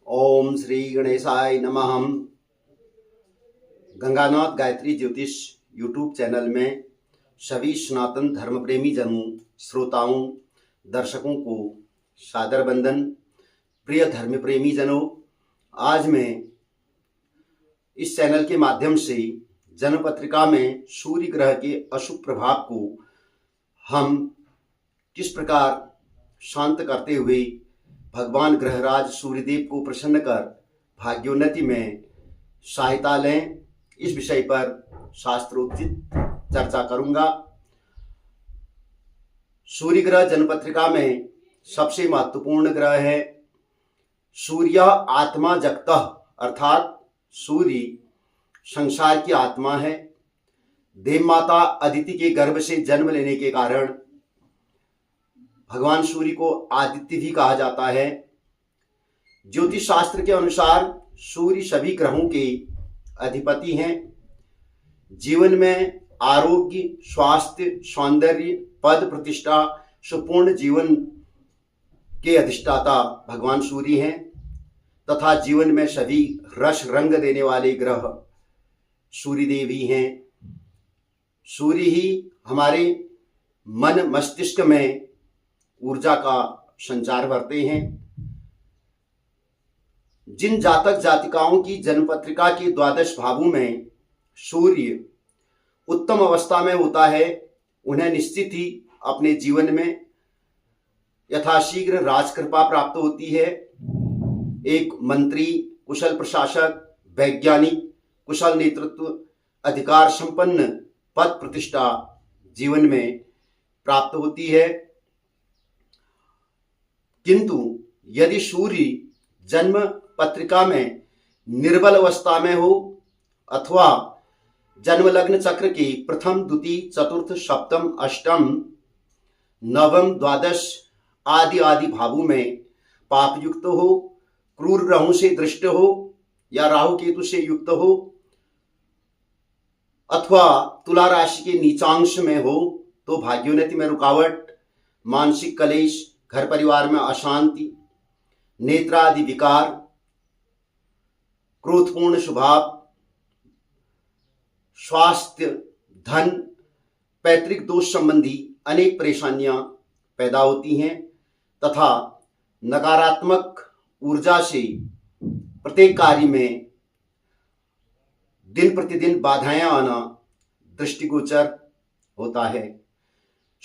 ओम श्री गणेशाय नमः। गंगानाथ गायत्री ज्योतिष यूट्यूब चैनल में सभी सनातन धर्म प्रेमी जनों, श्रोताओं, दर्शकों को सादर वंदन। प्रिय धर्म प्रेमी जनों, आज मैं इस चैनल के माध्यम से जन्मपत्रिका में सूर्य ग्रह के अशुभ प्रभाव को हम किस प्रकार शांत करते हुए भगवान ग्रहराज सूर्यदेव को प्रसन्न कर भाग्योन्नति में सहायता लें, इस विषय पर शास्त्रोचित चर्चा करूंगा। सूर्य ग्रह जन्मपत्रिका में सबसे महत्वपूर्ण ग्रह है। सूर्य आत्मा जगतः, अर्थात सूर्य संसार की आत्मा है। देव माता अदिति के गर्भ से जन्म लेने के कारण भगवान सूर्य को आदित्य भी कहा जाता है। ज्योतिष शास्त्र के अनुसार सूर्य सभी ग्रहों के अधिपति हैं। जीवन में आरोग्य, स्वास्थ्य, सौंदर्य, पद, प्रतिष्ठा, सुपूर्ण जीवन के अधिष्ठाता भगवान सूर्य हैं तथा जीवन में सभी रस रंग देने वाले ग्रह सूर्य देव ही हैं। सूर्य ही हमारे मन मस्तिष्क में ऊर्जा का संचार करते हैं। जिन जातक जातिकाओं की जन्मपत्रिका के द्वादश भावों में सूर्य उत्तम अवस्था में होता है, उन्हें निश्चित ही अपने जीवन में यथाशीघ्र राजकृपा प्राप्त होती है। एक मंत्री, कुशल प्रशासक, वैज्ञानिक, कुशल नेतृत्व, अधिकार संपन्न पद प्रतिष्ठा जीवन में प्राप्त होती है। किंतु यदि सूर्य जन्म पत्रिका में निर्बल अवस्था में हो अथवा जन्म लग्न चक्र के प्रथम, द्वितीय, चतुर्थ, सप्तम, अष्टम, नवम, द्वादश आदि भावों में पाप युक्त हो, क्रूर ग्रहों से दृष्ट हो या राहु केतु से युक्त हो अथवा तुला राशि के नीचांश में हो तो भाग्योन्नति में रुकावट, मानसिक कलेश, घर परिवार में अशांति, नेत्रादि विकार, क्रोधपूर्ण स्वभाव, स्वास्थ्य, धन, पैतृक दोष संबंधी अनेक परेशानियां पैदा होती हैं तथा नकारात्मक ऊर्जा से प्रत्येक कार्य में दिन प्रतिदिन बाधाएं आना दृष्टिगोचर होता है।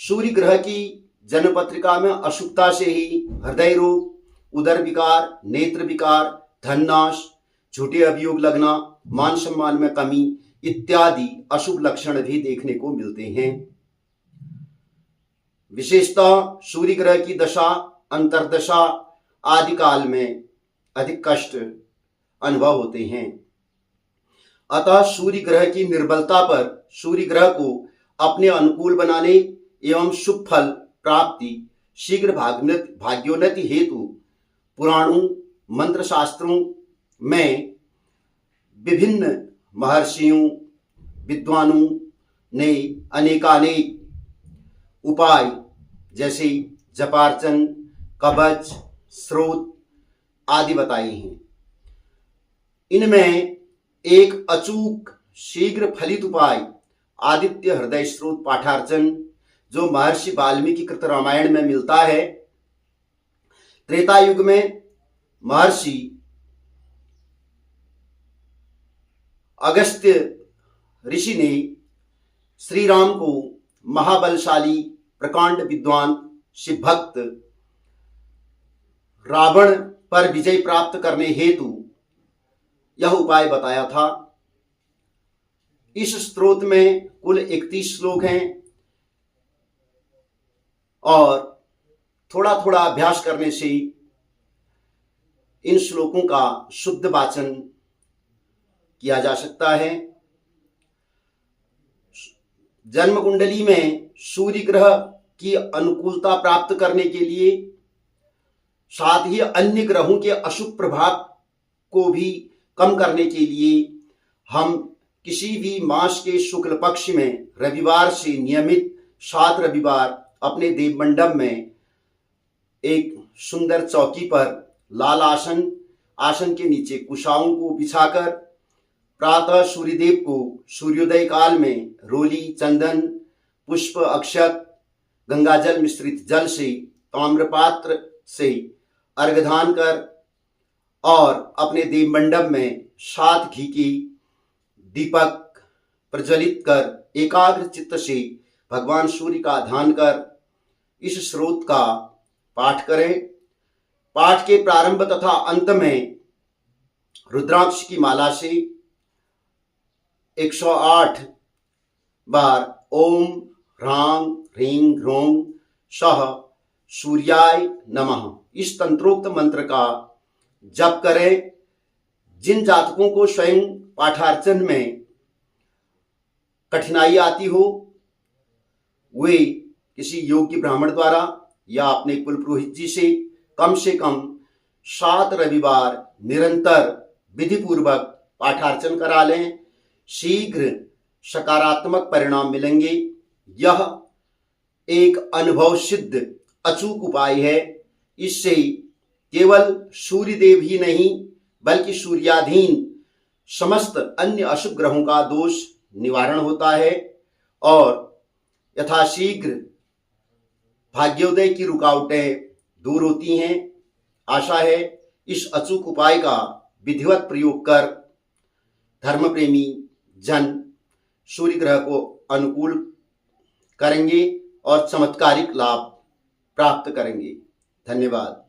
सूर्य ग्रह की जन्म पत्रिका में अशुभता से ही हृदय रोग, उदर विकार, नेत्र विकार, धननाश, झूठे अभियोग लगना, मान सम्मान में कमी इत्यादि अशुभ लक्षण भी देखने को मिलते हैं। विशेषतः सूर्य ग्रह की दशा, अंतर्दशा आदि काल में अधिक कष्ट अनुभव होते हैं। अतः सूर्य ग्रह की निर्बलता पर सूर्य ग्रह को अपने अनुकूल बनाने एवं शुभ फल प्राप्ति, शीघ्र भाग्योन्नति हेतु पुराणों, मंत्र शास्त्रों में विभिन्न महर्षियों, विद्वानों ने अनेकानेक उपाय जैसे जपार्चन, कवच, स्रोत आदि बताए हैं। इनमें एक अचूक शीघ्र फलित उपाय आदित्य हृदय स्रोत पाठार्चन जो महर्षि वाल्मीकि कृत रामायण में मिलता है। त्रेता युग में महर्षि अगस्त्य ऋषि ने श्री राम को महाबलशाली प्रकांड विद्वान शिव भक्त रावण पर विजय प्राप्त करने हेतु यह उपाय बताया था। इस स्तोत्र में कुल 31 श्लोक हैं और थोड़ा थोड़ा अभ्यास करने से इन श्लोकों का शुद्ध वाचन किया जा सकता है। जन्म कुंडली में सूर्य ग्रह की अनुकूलता प्राप्त करने के लिए साथ ही अन्य ग्रहों के अशुभ प्रभाव को भी कम करने के लिए हम किसी भी मास के शुक्ल पक्ष में रविवार से नियमित 7 रविवार अपने देव मंडप में एक सुंदर चौकी पर लाल आसन आसन के नीचे कुशाओं को बिछाकर प्रातः सूर्यदेव को सूर्योदय काल में रोली, चंदन, पुष्प, अक्षत, गंगाजल मिश्रित जल से ताम्रपात्र से अर्घदान कर और अपने देव मंडप में 7 घी की दीपक प्रज्वलित कर एकाग्र चित्त से भगवान सूर्य का ध्यान कर इस स्रोत का पाठ करें। पाठ के प्रारंभ तथा अंत में रुद्राक्ष की माला से 108 बार ओम ह्रां ह्रीं ह्रों सः सूर्याय नमः इस तंत्रोक्त मंत्र का जप करें। जिन जातकों को स्वयं पाठार्चन में कठिनाई आती हो वे किसी योग्य ब्राह्मण द्वारा या अपने कुल पुरोहित जी से कम 7 रविवार निरंतर विधि पूर्वक पाठार्चन करा लें। शीघ्र सकारात्मक परिणाम मिलेंगे। यह एक अनुभव सिद्ध अचूक उपाय है। इससे केवल सूर्यदेव ही नहीं बल्कि सूर्याधीन समस्त अन्य अशुभ ग्रहों का दोष निवारण होता है और यथाशीघ्र भाग्योदय की रुकावटें दूर होती हैं। आशा है इस अचूक उपाय का विधिवत प्रयोग कर धर्म प्रेमी जन सूर्य ग्रह को अनुकूल करेंगे और चमत्कारिक लाभ प्राप्त करेंगे। धन्यवाद।